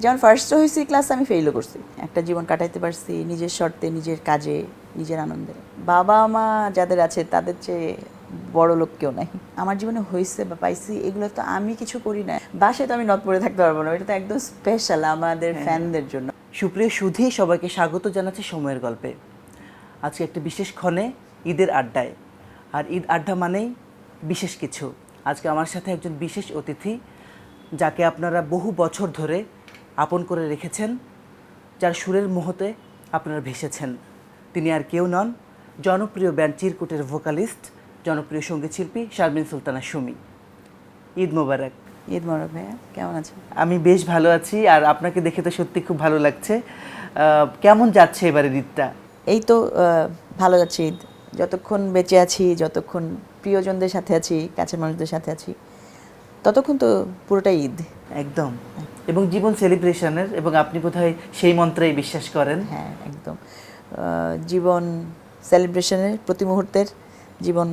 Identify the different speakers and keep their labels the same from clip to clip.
Speaker 1: যেমন ফার্স্টে হয়েছি ক্লাস, আমি ফেইলও করছি, একটা জীবন কাটাইতে পারছি নিজের শর্তে, নিজের কাজে, নিজের আনন্দে। বাবা মা যাদের আছে তাদের চেয়ে বড় লোক কেউ নাই আমার জীবনে হয়েছে বা পাইছি, এগুলো তো আমি কিছু করি না। বাসায় তো আমি নট পড়ে থাকতে পারবো না, এটা তো একদম স্পেশাল আমাদের ফ্যানদের জন্য।
Speaker 2: সুপ্রিয় সুধী, সবাইকে স্বাগত জানাচ্ছি সময়ের গল্পে। আজকে একটা বিশেষ ক্ষণে, ঈদের আড্ডায়। আর ঈদ আড্ডা মানেই বিশেষ কিছু। আজকে আমার সাথে একজন বিশেষ অতিথি, যাকে আপনারা বহু বছর ধরে আপন করে রেখেছেন, যার সুরের মোহতে আপনারা ভেসেছেন। তিনি আর কেউ নন, জনপ্রিয় ব্যান্ড চিরকুটের ভোকালিস্ট, জনপ্রিয় সঙ্গীতশিল্পী শারমিন সুলতানা সুমি। ঈদ মোবারক।
Speaker 1: ঈদ মোবারক ভাইয়া, কেমন আছেন?
Speaker 2: আমি বেশ ভালো আছি, আর আপনাকে দেখে তো সত্যি খুব ভালো লাগছে। কেমন যাচ্ছে এবারের ঈদটা?
Speaker 1: এই তো ভালো যাচ্ছে ঈদ। যতক্ষণ বেঁচে আছি, যতক্ষণ প্রিয়জনদের সাথে আছি, কাছের মানুষদের সাথে আছি, ততক্ষণ তো পুরোটাই ঈদ।
Speaker 2: একদম। এবং জীবন সেলিব্রেশনের, এবং আপনি বোধহয় সেই মন্ত্রেই বিশ্বাস করেন।
Speaker 1: হ্যাঁ, একদম। জীবন সেলিব্রেশনের, প্রতি মুহূর্তের জীবন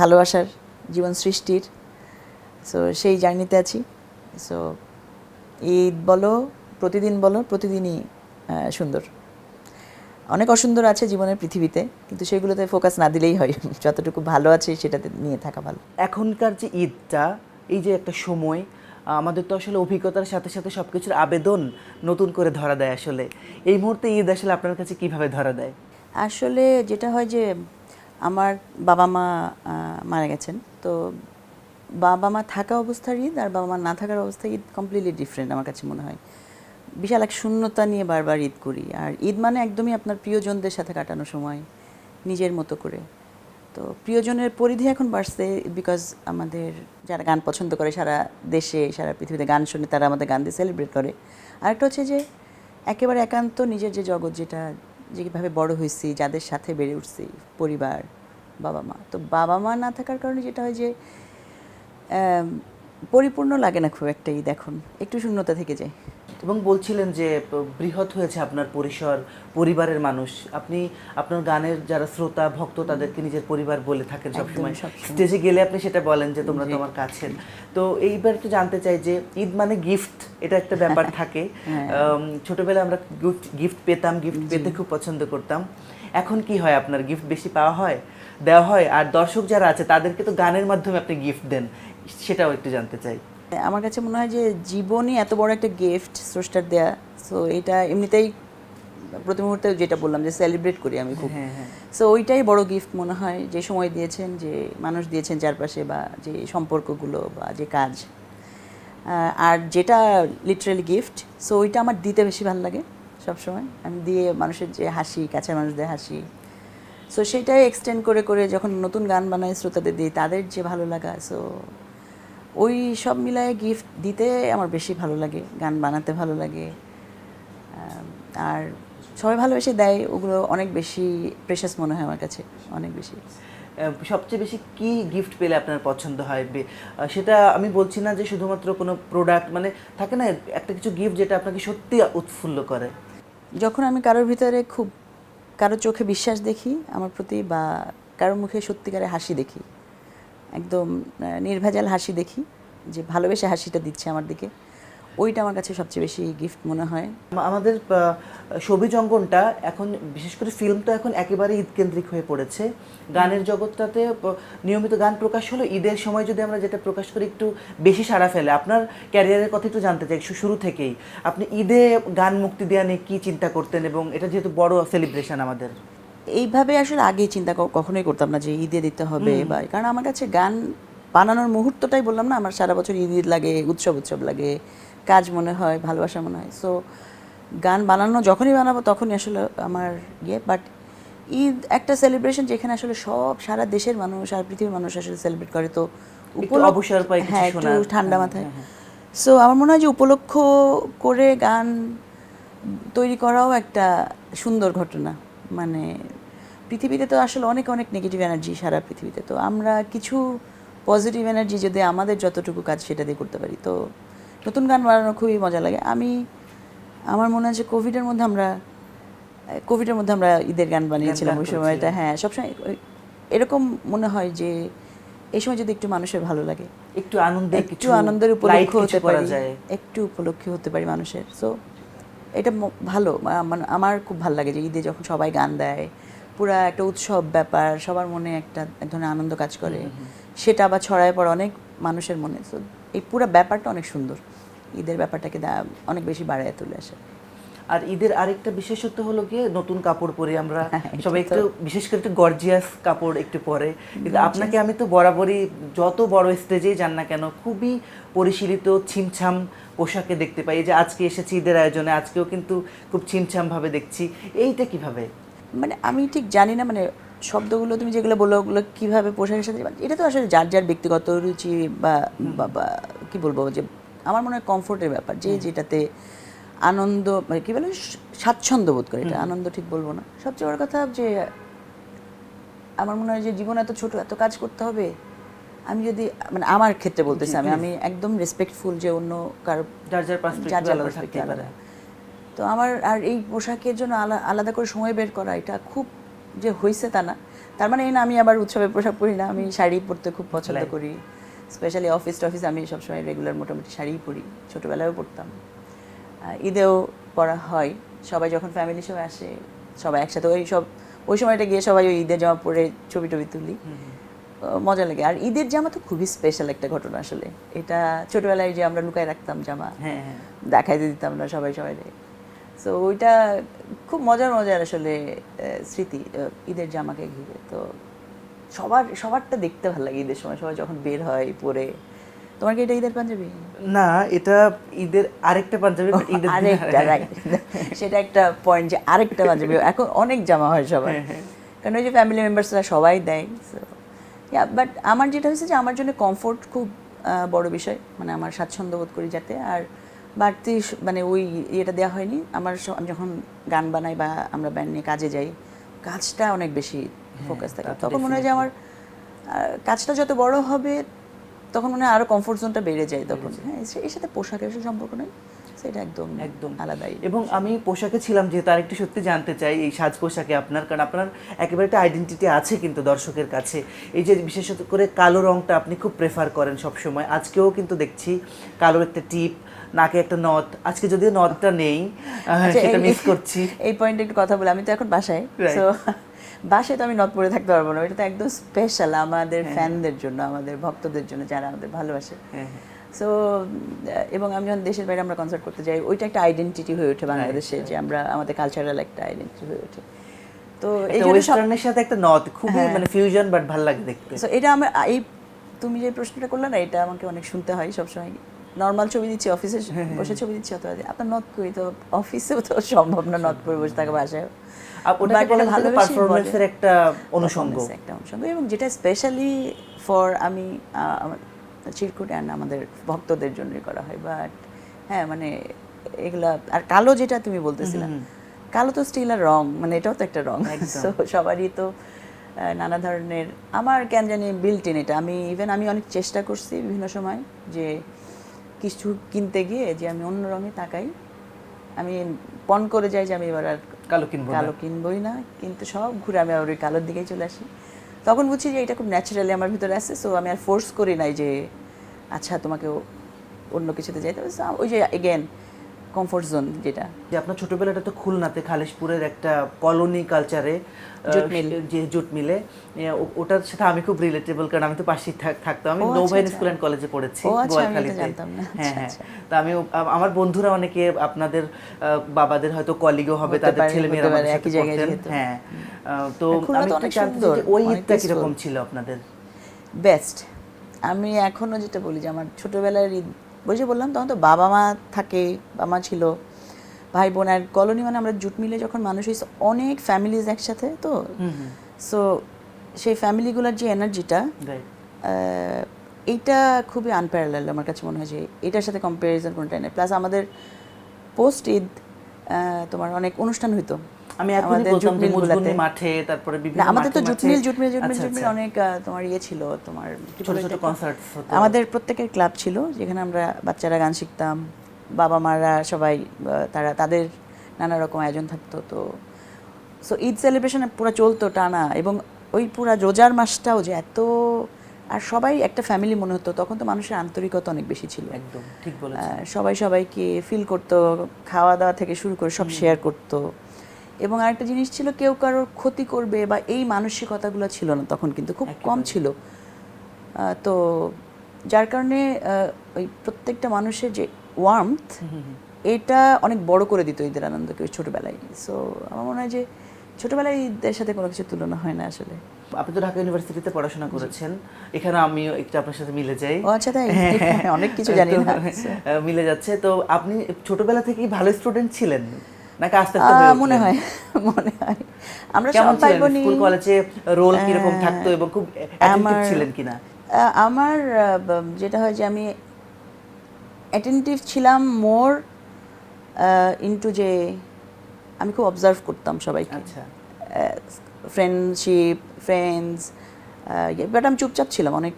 Speaker 1: ভালোবাসার, জীবন সৃষ্টির। সো সেই জার্নিতে আছি। সো ঈদ বলো, প্রতিদিন বলো, প্রতিদিনই সুন্দর। অনেক অসুন্দর আছে জীবনের পৃথিবীতে, কিন্তু সেগুলোতে ফোকাস না দিলেই হয়। যতটুকু ভালো আছে সেটাতে নিয়ে থাকা ভালো।
Speaker 2: এখনকার যে ঈদটা, এই যে একটা সময়, আমাদের তো আসলে অভিজ্ঞতার সাথে সাথে সব কিছুর আবেদন নতুন করে ধরা দেয়। আসলে এই মুহূর্তে ঈদ আসলে আপনার কাছে কিভাবে ধরা দেয়?
Speaker 1: আসলে যেটা হয় যে আমার বাবা মা মারা গেছেন, তো বাবা মা থাকা অবস্থার ঈদ আর বাবা মা না থাকার অবস্থায় ঈদ কমপ্লিটলি ডিফারেন্ট আমার কাছে মনে হয়। বিশাল এক শূন্যতা নিয়ে বারবার ঈদ করি। আর ঈদ মানে একদমই আপনার প্রিয়জনদের সাথে কাটানো সময়, নিজের মতো করে। তো প্রিয়জনের পরিধি এখন বাড়ছে, বিকজ আমাদের যারা গান পছন্দ করে সারা দেশে, সারা পৃথিবীতে গান শুনে, তারা আমাদের গান দিয়ে সেলিব্রেট করে। আরেকটা হচ্ছে যে একেবারে একান্ত নিজের যে জগৎ, যেটা যেভাবে বড় হয়েছি, যাদের সাথে বেড়ে উঠছি, পরিবার, বাবা মা। তো বাবা মা না থাকার কারণে যেটা হয় যে পরিপূর্ণ লাগে না খুব একটা ঈদ, এখন একটু শূন্যতা থেকে যায়।
Speaker 2: এবং বলছিলেন যে বৃহৎ হয়েছে আপনার পরিসর, পরিবারের মানুষ। আপনি আপনার গানের যারা শ্রোতা ভক্ত, তাদেরকে নিজের পরিবার বলে থাকেন সবসময়। স্টেজে গেলে আপনি সেটা বলেন যে তোমরা তোমার কাছের। তো এইবার একটু জানতে চাই যে ঈদ মানে গিফট, এটা একটা ব্যাপার থাকে। ছোটবেলায় আমরা গিফট পেতাম, গিফট পেতে খুব পছন্দ করতাম। এখন কি হয়, আপনার গিফট বেশি পাওয়া হয়, দেওয়া হয়? আর দর্শক যারা আছে তাদেরকে তো গানের মাধ্যমে আপনি গিফট দেন, সেটাও একটু জানতে চাই।
Speaker 1: আমার কাছে মনে হয় যে জীবনই এত বড় একটা গিফট স্রষ্টার দেয়া। সো এটা এমনিতেই প্রতি মুহূর্তে যেটা বললাম যে সেলিব্রেট করি আমি খুব। সো ওইটাই বড় গিফট মনে হয়, যে সময় দিয়েছেন, যে মানুষ দিয়েছেন চারপাশে, বা যে সম্পর্কগুলো, বা যে কাজ। আর যেটা লিটারালি গিফট, সো ওইটা আমার দিতে বেশি ভালো লাগে সবসময়। আমি দিয়ে মানুষের যে হাসি, কাছের মানুষদের হাসি, সো সেটাই এক্সটেন্ড করে করে যখন নতুন গান বানাই শ্রোতাদের দিই, তাদের যে ভালো লাগা, সো ওই সব মিলায় গিফট দিতে আমার বেশি ভালো লাগে, গান বানাতে ভালো লাগে। আর সবাই ভালোবেসে দেয়, ওগুলো অনেক বেশি প্রেশাস মনে হয় আমার কাছে, অনেক বেশি।
Speaker 2: সবচেয়ে বেশি কি গিফট পেলে আপনার পছন্দ হয়? সেটা আমি বলছি না যে শুধুমাত্র কোনো প্রোডাক্ট, মানে থাকে না একটা কিছু গিফট যেটা আপনাকে সত্যি উৎফুল্ল করে।
Speaker 1: যখন আমি কারোর ভিতরে খুব, কারোর চোখে বিশ্বাস দেখি আমার প্রতি, বা কারোর মুখে সত্যিকারে হাসি দেখি, একদম নির্ভেজাল হাসি দেখি, যে ভালোবেসে হাসিটা দিচ্ছে আমার দিকে, ওইটা আমার কাছে সবচেয়ে বেশি গিফট মনে হয়।
Speaker 2: আমাদের ছবি অঙ্গনটা এখন, বিশেষ করে ফিল্ম তো এখন একেবারে ঈদ কেন্দ্রিক হয়ে পড়েছে। গানের জগৎটাতে নিয়মিত গান প্রকাশ হলো, ঈদের সময় যদি আমরা যেটা প্রকাশ করি একটু বেশি সাড়া ফেলে। আপনার ক্যারিয়ারের কথা একটু জানতে চাই, শুরু থেকেই আপনি ঈদে গান মুক্তি দেওয়া নিয়ে কী চিন্তা করতেন, এবং এটা যেহেতু বড় সেলিব্রেশন আমাদের।
Speaker 1: এইভাবে আসলে আগে চিন্তা কখনোই করতাম না যে ঈদে দিতে হবে, বা কারণ আমার কাছে গান বানানোর মুহূর্তটাই, বললাম না, আমার সারা বছর ঈদ ঈদ লাগে, উৎসব উৎসব লাগে, কাজ মনে হয়, ভালোবাসা মনে হয়। সো গান বানানো যখনই বানাবো তখনই আসলে আমার বাট ঈদ একটা সেলিব্রেশন যেখানে আসলে সব সারা দেশের মানুষ, সারা পৃথিবীর মানুষ আসলে সেলিব্রেট করে। তো
Speaker 2: অবসর পাই,
Speaker 1: হ্যাঁ, একটু ঠান্ডা মাথায়। সো আমার মনে হয় যে উপলক্ষ করে গান তৈরি করাও একটা সুন্দর ঘটনা। মানে পৃথিবীতে তো আসলে অনেক অনেক নেগেটিভ এনার্জি সারা পৃথিবীতে, তো আমরা কিছু পজিটিভ এনার্জি যদি আমাদের যতটুকু কাজ সেটা দিয়ে করতে পারি, তো নতুন গান বানানো খুবই মজা লাগে। আমার মনে হয় যে কোভিডের মধ্যে আমরা ঈদের গান বানিয়েছিলাম ওই সময়টা। হ্যাঁ, সবসময় এরকম মনে হয় যে এই সময় যদি একটু মানুষের ভালো লাগে,
Speaker 2: একটু আনন্দের
Speaker 1: একটু আনন্দের উপলক্ষ হতে পারি, একটু উপলক্ষ হতে পারি মানুষের। সো এটা ভালো, মানে আমার খুব ভালো লাগে যে ঈদে যখন সবাই গান দেয়, পুরা একটা উৎসব ব্যাপার, সবার মনে একটা এক ধরনের আনন্দ কাজ করে, সেটা আবার ছড়ায় পড়ে অনেক মানুষের মনে। সো এই পুরো ব্যাপারটা অনেক সুন্দর, ঈদের ব্যাপারটাকে অনেক বেশি বাড়ায় তুলে আসে।
Speaker 2: আর ঈদের আরেকটা বিশেষত্ব হলো গিয়ে নতুন কাপড় পরে আমরা সবাই একটু, বিশেষ করে একটু গর্জিয়াস কাপড় একটু পরে, কিন্তু আপনাকে আমি তো বরাবরই যত বড় স্টেজেই যান না কেন খুবই পরিশীলিত ছিমছাম পোশাকে দেখতে পাই। যে আজকে এসেছি ঈদের আয়োজনে, আজকেও কিন্তু খুব ছিমছাম ভাবে দেখছি, এইটা কিভাবে?
Speaker 1: মানে আমি ঠিক জানি না, মানে শব্দগুলো তুমি যেগুলো বললো ওগুলো কীভাবে পোশাকের সাথে, এটা তো আসলে যার যার ব্যক্তিগত রুচি বা বা কী বলবো, যে আমার মনে হয় কমফোর্টের ব্যাপার, যে যেটাতে আনন্দ, মানে কী বলে, স্বাচ্ছন্দ্য বোধ করে, এটা আনন্দ ঠিক বলবো না। সবচেয়ে বড় কথা যে আমার মনে হয় যে জীবন এত ছোট, এত কাজ করতে হবে, আমি যদি, মানে আমার ক্ষেত্রে বলতেছি, আমি একদম রেসপেক্টফুল যে অন্য কারো
Speaker 2: যার যার পার্সপেক্টিভ আলাদা।
Speaker 1: তো আমার আর এই পোশাকের জন্য আলাদা করে সময় বের করা এটা খুব যে হয়েছে তা না। তার মানে এই না আমি আবার উৎসবের পোশাক পরি না, আমি শাড়ি পরতে খুব পছন্দ করি, স্পেশালি অফিস টফিস আমি সবসময় রেগুলার মোটামুটি শাড়িই পরি, ছোটোবেলায়ও পরতাম, ঈদেও পরা হয়। সবাই যখন ফ্যামিলি সবাই আসে, সবাই একসাথে ওই সময়টা গিয়ে সবাই ওই ঈদের জামা পরে ছবি টবি তুলি, মজা লাগে। আর ঈদের জামা তো খুবই স্পেশাল একটা ঘটনা আসলে, এটা ছোটোবেলায় যে আমরা লুকায় রাখতাম জামা, দেখাই দিতাম না সবাই সবাই। সো ওইটা খুব মজার আসলে স্মৃতি ঈদের জামাকে ঘিরে। তো সবারটা দেখতে ভালো লাগে ঈদের সময়, সবাই যখন বের হয় পরে। তোমার কি এটা ঈদের পাঞ্জাবি?
Speaker 2: না, এটা ঈদের আরেকটা পাঞ্জাবি, ঈদের
Speaker 1: আরেকটা, রাইট, সেটা একটা পয়েন্ট যে আরেকটা পাঞ্জাবি। এখন অনেক জামা হয় সবার, কারণ ওই যে ফ্যামিলি মেম্বার্সরা সবাই দেয়। বাট আমার যেটা হয়েছে যে আমার জন্য কমফোর্ট খুব বড় বিষয়, মানে আমার স্বাচ্ছন্দ্য বোধ করি যাতে। আর বাড়তি মানে ওই ইয়েটা দেওয়া হয়নি আমার। আমি যখন গান বানাই বা আমরা ব্যান্ড নিয়ে কাজে যাই, কাজটা অনেক বেশি ফোকাস থাকে, তখন মনে হয় যে আমার কাজটা যত বড় হবে তখন মনে হয় আরও কমফোর্ট জোনটা বেড়ে যায় তখন। হ্যাঁ, এর সাথে পোশাকের সম্পর্ক নেই, সেটা একদম একদম আলাদাই।
Speaker 2: এবং আমি পোশাকে ছিলাম যেহেতু আরেকটু সত্যি জানতে চাই এই সাজ পোশাকে আপনার, কারণ আপনার একেবারে একটা আইডেন্টিটি আছে কিন্তু দর্শকের কাছে। এই যে বিশেষত করে কালো রংটা আপনি খুব প্রেফার করেন সবসময়, আজকেও কিন্তু দেখছি কালো একটা টিপ, নাকে একটা নথ, আজকে যদিও নথটা নেই, সেটা মিস করছি।
Speaker 1: এই পয়েন্টে একটু কথা বলে, আমি তো এখন বাসায়, তো বাসায় তো আমি নথ পরে থাকতে পারবো না, এটা তো একদম স্পেশাল আমাদের ফ্যানদের জন্য, আমাদের ভক্তদের জন্য যারা আমাদের ভালোবাসে। সো এবং আমি যখন দেশের বাইরে আমরা কনসার্ট করতে যাই, ওইটা একটা আইডেন্টিটি হয়ে ওঠে বাংলাদেশে, যে আমরা আমাদের কালচারাল একটা আইডেন্টিটি হয়ে ওঠে। তো এই
Speaker 2: ওয়েস্টার্নের সাথে একটা নথ খুবই মানে ফিউশন, বাট ভালো লাগে দেখতে।
Speaker 1: সো এটা আমার এই তুমি যে প্রশ্নটা করলে না, এটা আমাকে অনেক শুনতে হয় সবসময়। নর্মাল ছবি দিচ্ছি, অফিসে বসে ছবি দিচ্ছি, অথবা আপনার নথ করি, তো অফিসেও তো সম্ভব না নথ পরে বসে থাকা, বাসায়।
Speaker 2: পারফরম্যান্সের একটা অনুষঙ্গ,
Speaker 1: এবং যেটা স্পেশালি ফর আমি চিরকুট অ্যান্ড আমাদের ভক্তদের জন্যই করা হয়। বাট হ্যাঁ, মানে এগুলা, আর কালো যেটা তুমি বলতেছিলাম, কালো তো স্টিল আর রং, মানে এটাও তো একটা রং। সো সবারই তো নানা ধরনের, আমার কেন জানি বিল্ট ইন এটা। আমি অনেক চেষ্টা করছি বিভিন্ন সময় যে কিছু কিনতে গিয়ে যে আমি অন্য রঙে তাকাই, আমি পণ করে যাই যে আমি এবার আর কালো কিনবই না, কিন্তু সব ঘুরে আমি আবার ওই কালোর দিকেই চলে আসি। তখন বুঝছি যে এটা খুব ন্যাচারালি আমার ভিতরে আসছে। সো আমি আর ফোর্স করি নাই যে আচ্ছা তোমাকে অন্য কিছুতে যাইতে হবে। ওই যে এগেন কমফোর্ট জোন, যেটা
Speaker 2: যে আপনার ছোটবেলাটা তো খুলনাতে খালিশপুরের একটা কলোনি কালচারে যে জুট মিলে, ওটার সাথে আমি খুব রিলেটেবল, কারণ আমি তো পাশেই থাকতাম। আমি নৌবাহিনী স্কুল অ্যান্ড কলেজে পড়েছি গোয়ালখালীতে। হ্যাঁ হ্যাঁ, তো আমি আমার বন্ধুরা অনেকে আপনাদের বাবাদের হয়তো কলিগও হবে, তাদের ছেলেমেয়েরা আমাদের সাথে পড়তেন। হ্যাঁ, তো আমি একটু জানতে চাই ওই ঈদটা কিরকম ছিল আপনাদের?
Speaker 1: বেস্ট। আমি এখনো যেটা বলি যে আমার ছোটবেলার ঈদ, বসে বললাম তখন তো বাবা মা থাকে, বাবা মা ছিল, ভাই বোন। আর কলোনি মানে আমরা জুট মিলে যখন মানুষ হয়েছে অনেক ফ্যামিলিজ একসাথে, তো সো সেই ফ্যামিলিগুলোর যে এনার্জিটা, এইটা খুবই আনপ্যারালাল আমার কাছে মনে হয়, যে এটার সাথে কম্প্যারিজন কোনটাই নেই। প্লাস আমাদের পোস্ট ঈদ তোমার অনেক অনুষ্ঠান হইতো।
Speaker 2: আমি এখনই বলতাম যে মুজগুনি মাঠে, তারপরে বিভিন্ন
Speaker 1: আমাদের তো জুট মিল অনেক তোমার ইয়ে ছিল, তোমার
Speaker 2: ছোট ছোট কনসার্ট হতো।
Speaker 1: আমাদের প্রত্যেকের ক্লাব ছিল, যেখানে আমরা বাচ্চারা গান শিখতাম, বাবা মারা সবাই, তাদের নানা রকম আয়োজন থাকতো। তো সো ঈদ সেলিব্রেশনে পুরো চলতো টানা, এবং ওই পুরা রোজার মাসটাও যে এত আর সবাই একটা ফ্যামিলি মনে হতো, তখন তো মানুষের আন্তরিকতা অনেক বেশি ছিল।
Speaker 2: একদম ঠিক বলেছেন।
Speaker 1: সবাই সবাইকে ফিল করতো, খাওয়া দাওয়া থেকে শুরু করে সব শেয়ার করতো। এবং আরেকটা জিনিস ছিল, কেউ কারোর ক্ষতি করবে বা এই মানসিকতাগুলো ছিল না তখন, কিন্তু খুব কম ছিল। তো যার কারণে ওই প্রত্যেকটা মানুষের যে ওয়ার্মথ, এটা অনেক বড় করে দিত ঈদের আনন্দকে ওই ছোটোবেলায়। সো আমার মনে হয় যে ছোটোবেলায় ঈদের সাথে কোনো কিছু তুলনা হয় না আসলে।
Speaker 2: আপনি তো ঢাকা ইউনিভার্সিটিতে পড়াশোনা করেছেন, এখানে আমিও একটু আপনার সাথে মিলে যাই।
Speaker 1: ও আচ্ছা, তাই? অনেক কিছু জানি না।
Speaker 2: মিলে যাচ্ছে। তো আপনি ছোটবেলা থেকেই ভালো স্টুডেন্ট ছিলেন নাকি আস্তে আস্তে হয়ে উঠলেন?
Speaker 1: মনে হয়, মনে হয় আমরা
Speaker 2: কেমন
Speaker 1: সব ভাই
Speaker 2: ছিলেন
Speaker 1: বোনই।
Speaker 2: স্কুল কলেজে, রোল কিরকম থাকতো এবং খুব অ্যাটেনটিভ ছিলেন কিনা?
Speaker 1: আমার যেটা হয় যে আমি অ্যাটেনটিভ ছিলাম মোর ইনটু যে আমি খুব অবজার্ভ করতাম সবাইকে।
Speaker 2: আচ্ছা,
Speaker 1: ফ্রেন্ডস, বাট আমি চুপচাপ ছিলাম, অনেক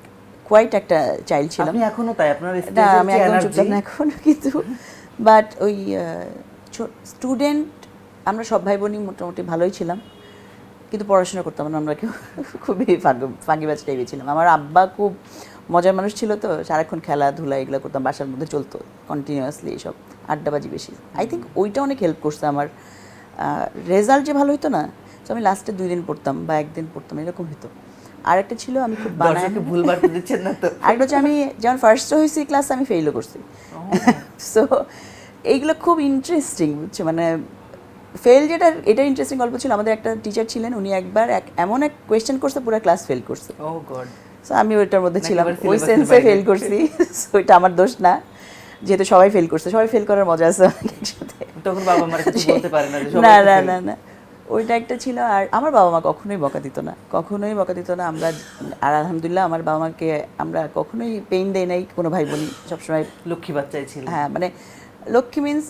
Speaker 1: কোয়াইট একটা চাইল্ড ছিলাম।
Speaker 2: আপনি এখনো তাই, আপনার
Speaker 1: না,
Speaker 2: স্টেজের
Speaker 1: আমি
Speaker 2: যে
Speaker 1: একদম
Speaker 2: এনার্জি।
Speaker 1: চুপচাপ না এখনো, কিন্তু বাট ওই স্টুডেন্ট আমরা সব ভাই বোনই মোটামুটি ভালোই ছিলাম, কিন্তু পড়াশোনা করতাম না আমরা কেউ। খুবই ফাঁকিবাজ টাইপের ছিলাম। আমার আব্বা খুব মজার মানুষ ছিল, তো সারাক্ষণ খেলাধুলা এগুলো করতাম, বাসার মধ্যে চলতো কন্টিনিউয়াসলি এইসব, আড্ডাবাজি বেশি। আই থিঙ্ক ওইটা অনেক হেল্প করছে আমার। রেজাল্ট যে ভালো হতো না, তো আমি লাস্টে 2 দিন পড়তাম বা 1 দিন পড়তাম, এরকম হতো। আরেকটা ছিল আমি খুব বানায়।
Speaker 2: দর্শককে ভুল বার্তা দিচ্ছেন না তো?
Speaker 1: আরেকটা হচ্ছে আমি যেমন ফার্স্ট হয়েছি ক্লাস, আমি ফেইলও করছি। সো এইগুলো খুব ইন্টারেস্টিং, বুঝছো, মানে ফেল যেটা, এটা ইন্টারেস্টিং গল্প ছিল। আমাদের একটা টিচার ছিলেন, উনি একবার এমন এক কোয়েশ্চেন করছে, পুরো ক্লাস ফেল করছে।
Speaker 2: ও গড।
Speaker 1: সো আমি ওইটার মধ্যে ছিলাম,
Speaker 2: একেবারে
Speaker 1: ওই
Speaker 2: syllabus-এর
Speaker 1: সেন্সে
Speaker 2: বাইরে।
Speaker 1: ফেল করছি। সো এটা আমার দোষ না, যেহেতু সবাই ফেল করছে। সবাই ফেল করার মজা আছে অনেক একসাথে।
Speaker 2: তখন বাবা মারা কিছু বলতে পারে না যে
Speaker 1: না
Speaker 2: সবাই
Speaker 1: না
Speaker 2: fail।
Speaker 1: না না, ওইটা একটা ছিল। আর আমার বাবা মা কখনোই বকা দিত না, কখনোই বকা দিত না। আমরা, আর আলহামদুলিল্লাহ আমার বাবা মাকে আমরা কখনোই পেইন দেই নাই কোনো ভাই বোনই, সবসময়
Speaker 2: লক্ষ্মী বাচ্চাই ছিল।
Speaker 1: হ্যাঁ, মানে লক্ষ্মী মিন্স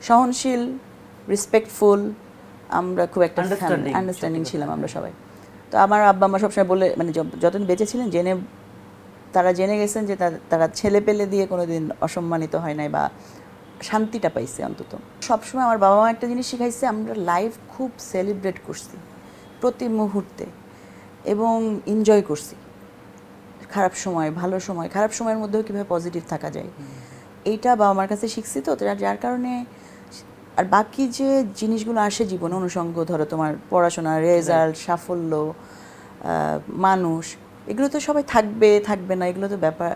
Speaker 1: সহনশীল, রেসপেক্টফুল। আমরা খুব একটা আন্ডারস্ট্যান্ডিং ছিলাম আমরা সবাই। তো আমার আব্বা আম্মা সবসময় বলে, মানে যতদিন বেঁচে ছিলেন, তারা জেনে গেছেন যে তারা ছেলে পেলে দিয়ে কোনোদিন অসম্মানিত হয় নাই বা শান্তিটা পাইছে অন্তত। সবসময় আমার বাবা মা একটা জিনিস শিখাইছে, আমরা লাইফ খুব সেলিব্রেট করছি প্রতি মুহূর্তে, এবং এনজয় করছি। খারাপ সময়, ভালো সময়, খারাপ সময়ের মধ্যেও কীভাবে পজিটিভ থাকা যায়, এইটা বাবা মার কাছে শিখছি। তো যার কারণে, আর বাকি যে জিনিসগুলো আসে জীবনে, অনুষঙ্গ, ধরো তোমার পড়াশোনা, রেজাল্ট, সাফল্য, মানুষ, এগুলো তো সবাই থাকবে না, এগুলো তো ব্যাপার।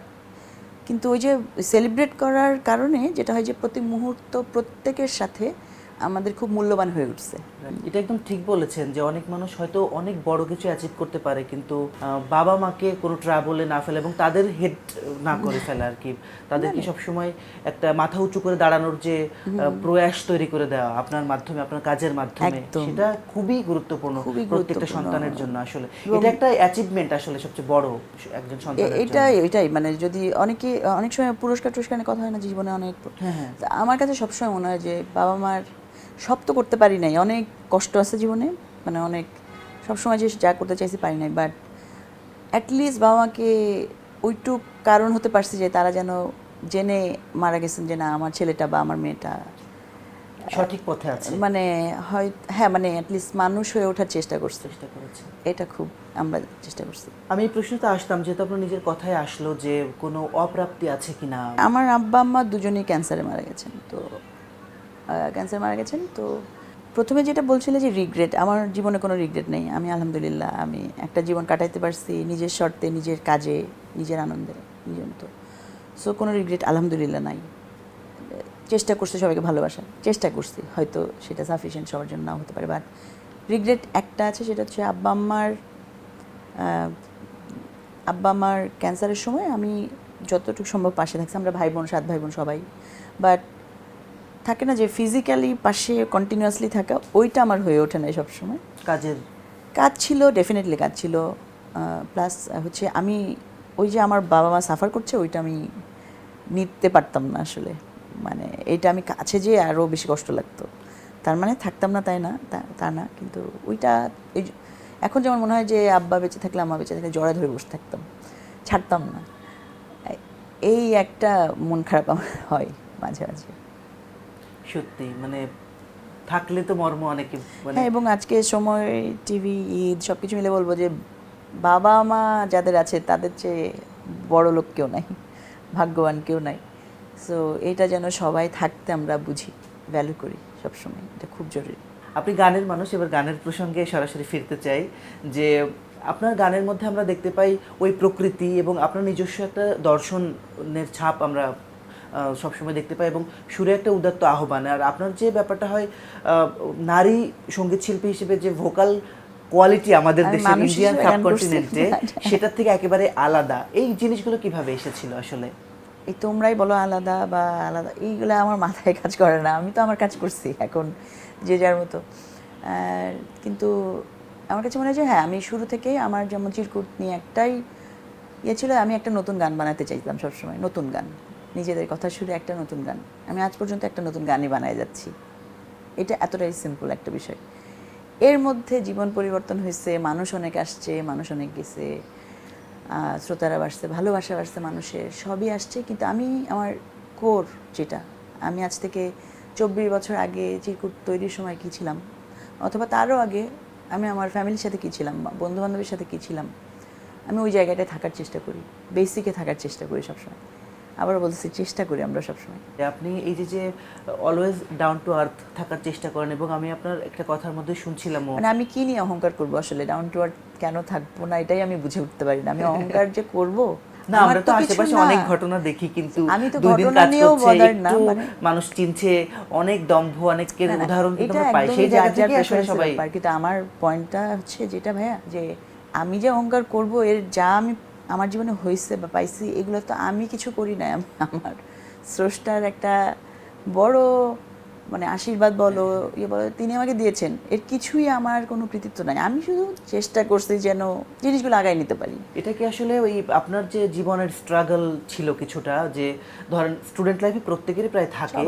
Speaker 1: কিন্তু ওই যে সেলিব্রেট করার কারণে যেটা হয় যে প্রতি মুহূর্ত প্রত্যেকের সাথে আমাদের খুব মূল্যবান হয়ে উঠছে।
Speaker 2: এটা একদম ঠিক বলেছেন যে অনেক মানুষ হয়তো অনেক বড় কিছু অ্যাচিভ করতে পারে, কিন্তু বাবা মাকে কোনো ট্রাবলে না ফেলে এবং তাদের হেড না করে ফেলে আর কি, তাদেরকে সবসময় একটা মাথা উঁচু করে দাঁড়ানোর যে প্রয়াস তৈরি করে দেওয়া আপনার মাধ্যমে, আপনার কাজের মাধ্যমে, সেটা খুবই গুরুত্বপূর্ণ প্রত্যেকটা সন্তানের জন্য। আসলে এটা একটা অ্যাচিভমেন্ট, আসলে সবচেয়ে বড় একজন সন্তানের জন্য।
Speaker 1: এটাই মানে, যদি অনেক সময় পুরস্কার টুরস্কারের কথা হয় না জীবনে অনেক, আমার কাছে সবসময় মনে হয় যে বাবা মার সব তো করতে পারি নাই, অনেক কষ্ট আছে জীবনে, মানে অনেক, সবসময় যে যা করতে চাইছি পারি নাই, বাট অ্যাটলিস্ট বাবা মাকে ওইটুক কারণ হতে পারছি যে তারা যেন জেনে মারা গেছেন যে না, আমার ছেলেটা বা আমার মেয়েটা
Speaker 2: সঠিক পথে আছে,
Speaker 1: মানে হয়, হ্যাঁ, মানে অ্যাটলিস্ট মানুষ হয়ে ওঠার চেষ্টা করেছে। এটা খুব আমরা চেষ্টা করছি।
Speaker 2: আমি এই প্রশ্নটা আসতাম, যেহেতু আপনার নিজের কথায় আসলো যে কোনো অপ্রাপ্তি আছে কিনা।
Speaker 1: আমার আব্বা আম্মা দুজনেই ক্যান্সারে মারা গেছেন, তো তো প্রথমে যেটা বলছিলে যে রিগ্রেট, আমার জীবনে কোনো রিগ্রেট নেই। আমি আলহামদুলিল্লাহ, আমি একটা জীবন কাটাইতে পারছি নিজের শর্তে, নিজের কাজে, নিজের আনন্দে, নিজের মতো। সো কোনো রিগ্রেট আলহামদুলিল্লাহ নাই। চেষ্টা করছি সবাইকে ভালোবাসার, চেষ্টা করছি, হয়তো সেটা সাফিসিয়েন্ট সবার জন্য নাও হতে পারে, বাট রিগ্রেট একটা আছে, সেটা হচ্ছে আব্বা আম্মার ক্যান্সারের সময় আমি যতটুকু সম্ভব পাশে থাকছি। আমরা 7 ভাই বোন সবাই, বাট থাকে না যে ফিজিক্যালি পাশে কন্টিনিউয়াসলি থাকা, ওইটা আমার হয়ে ওঠে না সবসময়। কাজ ছিল, ডেফিনেটলি কাজ ছিল, প্লাস হচ্ছে আমি ওই যে আমার বাবা মা সাফার করছে, ওইটা আমি নিতে পারতাম না আসলে। মানে এইটা আমি কাছে যেয়ে আরও বেশি কষ্ট লাগতো। তার মানে থাকতাম না তাই না, তা না, কিন্তু ওইটা এখন যেমন মনে হয় যে আব্বা বেঁচে থাকলে, আম্মা বেঁচে থাকলে জড়া ধরে বসে থাকতাম, ছাড়তাম না। এই একটা মন খারাপ আমার হয় মাঝে মাঝে।
Speaker 2: সত্যি মানে থাকলে তো মর্ম অনেকে,
Speaker 1: হ্যাঁ, এবং আজকে সময়, টিভি, ঈদ সব কিছু মিলে বলবো যে বাবা মা যাদের আছে তাদের চেয়ে বড় লোক কেউ নাই, ভাগ্যবান কেউ নাই। সো এটা যেন সবাই থাকতে আমরা বুঝি, ভ্যালু করি সবসময়, এটা খুব জরুরি।
Speaker 2: আপনি গানের মানুষ, এবার গানের প্রসঙ্গে সরাসরি ফিরতে চাই যে আপনার গানের মধ্যে আমরা দেখতে পাই ওই প্রকৃতি এবং আপনার নিজস্ব একটা দর্শনের ছাপ আমরা সবসময় দেখতে পাই এবং সুরে একটা উদাত্ত আহ্বান। আর আপনার যে ব্যাপারটা হয় নারী সঙ্গীত শিল্পী হিসেবে যে ভোকাল কোয়ালিটি আমাদের দেশে ইন্ডিয়ান সাবকন্টিনেন্টে সেটার থেকে একেবারে আলাদা, এই জিনিসগুলো কিভাবে এসেছিল আসলে?
Speaker 1: এই তোমরাই বলো আলাদা বা আলাদা, এইগুলো আমার মাথায় কাজ করে না। আমি তো আমার কাজ করছি, এখন যে যার মতো। কিন্তু আমার কাছে মনে হয় যে হ্যাঁ, আমি শুরু থেকেই আমার যেমন চিরকুট নিয়ে একটাই ছিল, আমি একটা নতুন গান বানাতে চাইতাম সবসময়, নতুন গান, নিজেদের কথা শুনে একটা নতুন গান। আমি আজ পর্যন্ত একটা নতুন গানই বানায় যাচ্ছি। এটা এতটাই সিম্পল একটা বিষয়। এর মধ্যে জীবন পরিবর্তন হয়েছে, মানুষ অনেক আসছে, মানুষ অনেক গেছে, শ্রোতারা বাড়ছে, ভালোবাসা বাড়ছে মানুষের, সবই আসছে। কিন্তু আমি আমার কোর যেটা, আমি আজ থেকে 24 বছর আগে চিরকুট তৈরির সময় কী ছিলাম, অথবা তারও আগে আমি আমার ফ্যামিলির সাথে কী ছিলাম, বন্ধু বান্ধবের সাথে কী ছিলাম, আমি ওই জায়গাটায় থাকার চেষ্টা করি, বেসিকে থাকার চেষ্টা করি সবসময়। আবার বলতেছি, চেষ্টা করি আমরা সবসময়।
Speaker 2: আপনি এই যে অলওয়েজ ডাউন টু আর্থ থাকার চেষ্টা করেন এবং আমি আপনার একটা কথার মধ্যে শুনছিলাম,
Speaker 1: মানে আমি কি নিয়ে অহংকার করবো আসলে, ডাউন টু আর্থ কেন থাকবো না, এটাই আমি বুঝে উঠতে পারি না। আমি অহংকার যে করবো,
Speaker 2: না আমরা তো আশেপাশে অনেক ঘটনা দেখি, কিন্তু
Speaker 1: আমি তো
Speaker 2: দুই দিন
Speaker 1: ঘটনা
Speaker 2: কাজ
Speaker 1: নিয়েও
Speaker 2: করছে,
Speaker 1: বদার না,
Speaker 2: একটু
Speaker 1: মানে
Speaker 2: মানুষ চিনছে, অনেক দম্ভ, অনেকের উদাহরণ কিন্তু
Speaker 1: এটা
Speaker 2: আমরা পাই,
Speaker 1: একদমই
Speaker 2: সেই জায়গা থেকে আসলে
Speaker 1: preference এর
Speaker 2: সবাই।
Speaker 1: ব্যাপার। কিন্তু আমার পয়েন্টটা হচ্ছে যেটা ভাইয়া, যে আমি যে অহংকার করব, এর যা আমি আমার জীবনে হয়েছে বা পাইছি, এগুলো তো আমি কিছু করি না, আমার স্রষ্টার একটা বড় মানে আশীর্বাদ বলো, ইয়ে বলো, তিনি আমাকে দিয়েছেন। এর কিছুই আমার কোনো কৃতিত্ব নাই, আমি শুধু চেষ্টা করছি যেন জিনিসগুলো আগায় নিতে পারি।
Speaker 2: এটা কি আসলে ওই আপনার যে জীবনের স্ট্রাগল ছিল কিছুটা, যে ধরেন স্টুডেন্ট লাইফে প্রত্যেকেরই প্রায় থাকে,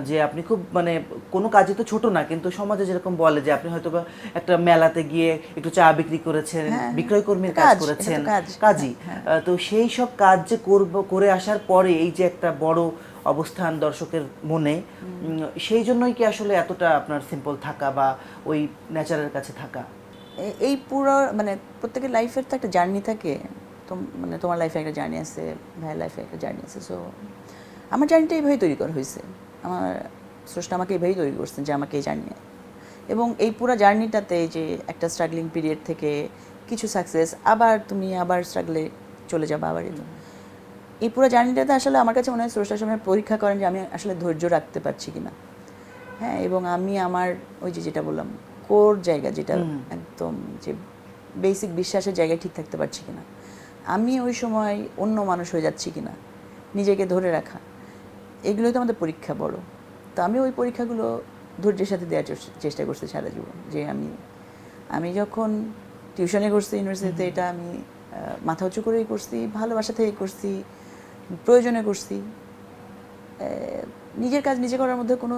Speaker 2: যে আপনি খুব মানে কোনো কাজে তো ছোট না, কিন্তু সমাজে যেরকম বলে যে আপনি হয়তো বা একটা মেলাতে গিয়ে একটু চা বিক্রি করেছেন, বিক্রয় কর্মীর কাজ করেছেন, কাজই তো সেই সব কাজ যে করে আসার পরে এই যে একটা বড় অবস্থান দর্শকের মনে, সেই জন্যই কি আসলে এতটা আপনার সিম্পল থাকা বা ওই ন্যাচারের কাছে থাকা?
Speaker 1: এই পুরো মানে প্রত্যেকের লাইফের তো একটা জার্নি থাকে, তো মানে তোমার লাইফে একটা জার্নি আছে, ভাইয়ের লাইফে একটা জার্নি আছে। সো আমার জার্নিটা এইভাবেই তৈরি করা হয়েছে, আমার স্রষ্টা আমাকে এইভাবেই তৈরি করছেন যে আমাকে এই জার্নি, এবং এই পুরো জার্নিটাতে যে একটা স্ট্রাগলিং পিরিয়ড থেকে কিছু সাকসেস, আবার তুমি আবার স্ট্রাগলে চলে যাবে, আবার এই পুরো জার্নিটাতে আসলে আমার কাছে মনে হয় স্রষ্টার সময় পরীক্ষা করেন যে আমি আসলে ধৈর্য রাখতে পারছি কিনা। হ্যাঁ, এবং আমি আমার ওই যে যেটা বললাম কোর জায়গা, যেটা একদম যে বেসিক বিশ্বাসের জায়গায় ঠিক থাকতে পারছি কিনা, আমি ওই সময় অন্য মানুষ হয়ে যাচ্ছি কিনা, নিজেকে ধরে রাখা, এগুলোই তো আমাদের পরীক্ষা বড়। তো আমি ওই পরীক্ষাগুলো ধৈর্যের সাথে দেওয়ার চেষ্টা করছি সারা জীবন। যে আমি যখন টিউশনে করছি ইউনিভার্সিটিতে, এটা আমি মাথা উঁচু করেই করছি, ভালোবাসা থেকে করছি, প্রয়োজনে করছি। নিজের কাজ নিজে করার মধ্যে কোনো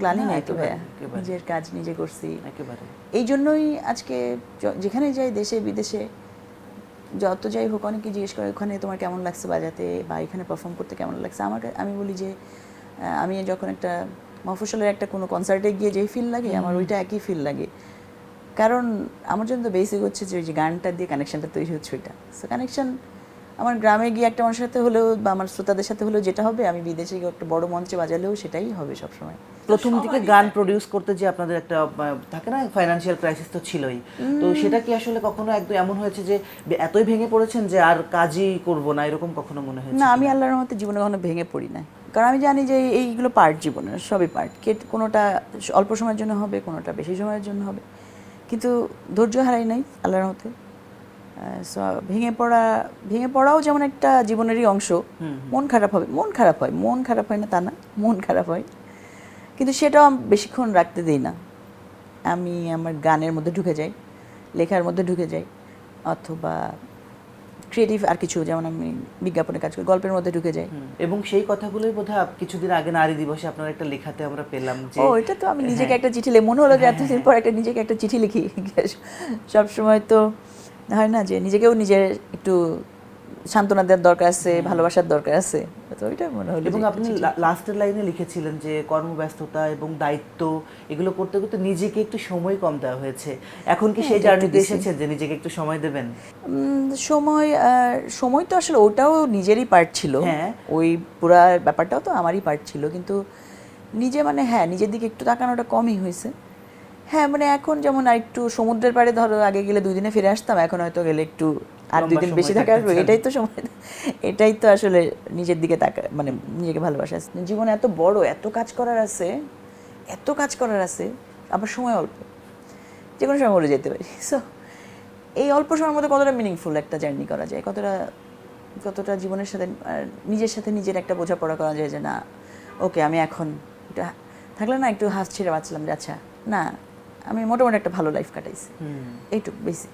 Speaker 1: গ্লানি নাই তো ভাইয়া, নিজের কাজ নিজে করছি। এই জন্যই আজকে যেখানে যাই, দেশে বিদেশে যত যাই হোক, অনেকে জিজ্ঞেস করে ওখানে তোমার কেমন লাগছে বাজাতে, বা এখানে পারফর্ম করতে কেমন লাগছে। আমি বলি যে আমি যখন একটা মফস্বলের একটা কোনো কনসার্টে গিয়ে যেই ফিল লাগে, আমার ওইটা একই ফিল লাগে। কারণ আমার জন্য তো বেসিক হচ্ছে যে ওই যে গানটা দিয়ে কানেকশনটা তৈরি হচ্ছে ওইটা। সো কানেকশন আমার গ্রামে গিয়ে একটা মানুষের সাথে হলেও বা আমার শ্রোতাদের সাথে হলেও যেটা হবে, আমি বিদেশে গিয়ে একটা বড় মঞ্চে বাজালেও সেটাই হবে সবসময়।
Speaker 2: প্রথম দিকে গান প্রডিউস করতে যে আপনাদের একটা থাকে না, ফাইন্যান্সিয়াল ক্রাইসিস তো ছিলই, তো সেটা কি আসলে কখনো একদম এমন হয়েছে যে এতই ভেঙে পড়েছেন যে আর কাজই করব না, এরকম কখনো মনে হয়েছে?
Speaker 1: না, আমি আল্লাহর রহমতে জীবনে কখনো ভেঙে পড়ি না, কারণ আমি জানি যে এইগুলো পার্ট, জীবনের সবই পার্ট। কোনোটা অল্প সময়ের জন্য হবে, কোনোটা বেশি সময়ের জন্য হবে, কিন্তু ধৈর্য হারাই নাই আল্লাহর রহমতে। সো ভেঙে পড়াও যেমন একটা জীবনেরই অংশ। মন খারাপ হবে, মন খারাপ হয় না তা না, মন খারাপ হয়, কিন্তু সেটাও আমি বেশিক্ষণ রাখতে দিই না। আমি আমার গানের মধ্যে ঢুকে যাই, লেখার মধ্যে ঢুকে যাই, অথবা ক্রিয়েটিভ আর কিছু, যেমন আমি বিজ্ঞাপনে কাজ করি, গল্পের মধ্যে ঢুকে যাই।
Speaker 2: এবং সেই কথাগুলোই বোধহয় কিছুদিন আগে নারী দিবসে আপনার একটা লেখাতে আমরা পেলাম যে
Speaker 1: এটা তো আমি নিজেকে একটা চিঠি লিখি, মনে হলো যে এতদিন পর একটা নিজেকে একটা চিঠি লিখি। সবসময় তো হয় না যে নিজেকেও নিজের একটু সান্ত্বনা দেওয়ার দরকার আছে, ভালোবাসার দরকার আছে, তো ওইটা মনে হলো।
Speaker 2: এবং আপনি লাস্টের লাইনে লিখেছিলেন যে কর্মব্যস্ততা এবং দায়িত্ব এগুলো করতে করতে নিজেকে একটু সময় কম দেওয়া হয়েছে। এখন কি সেই জার্নিতে এসেছেন যে নিজেকে একটু সময় দেবেন?
Speaker 1: সময় তো আসলে ওটাও নিজেরই পার্ট ছিল, ওই পুরা ব্যাপারটাও তো আমারই পার্ট ছিল, কিন্তু নিজে মানে হ্যাঁ নিজের দিকে একটু তাকানোটা কমই হয়েছে। হ্যাঁ মানে এখন যেমন একটু সমুদ্রের পাড়ে ধরো আগে গেলে 2 দিনে ফিরে আসতাম, এখন হয়তো গেলে একটু আর 2 দিন বেশি থাকা আসবে, এটাই তো সময়, এটাই তো আসলে নিজের দিকে তাকা মানে নিজেকে ভালোবাসা। জীবনে এত বড়, এত কাজ করার আছে, এত কাজ করার আছে, আবার সময় অল্প, যে কোনো সময় মরে যেতে পারি। সো এই অল্প সময়ের মধ্যে কতটা মিনিংফুল একটা জার্নি করা যায়, কতটা জীবনের সাথে নিজের সাথে নিজের একটা বোঝাপড়া করা যায় যে না ওকে আমি এখন একটু থাকলে না একটু হাত ছেড়ে বাঁচলাম যে আচ্ছা না আমি মোটামুটি একটা ভালো লাইফ কাটাইছি, এইটুকু বেসিক।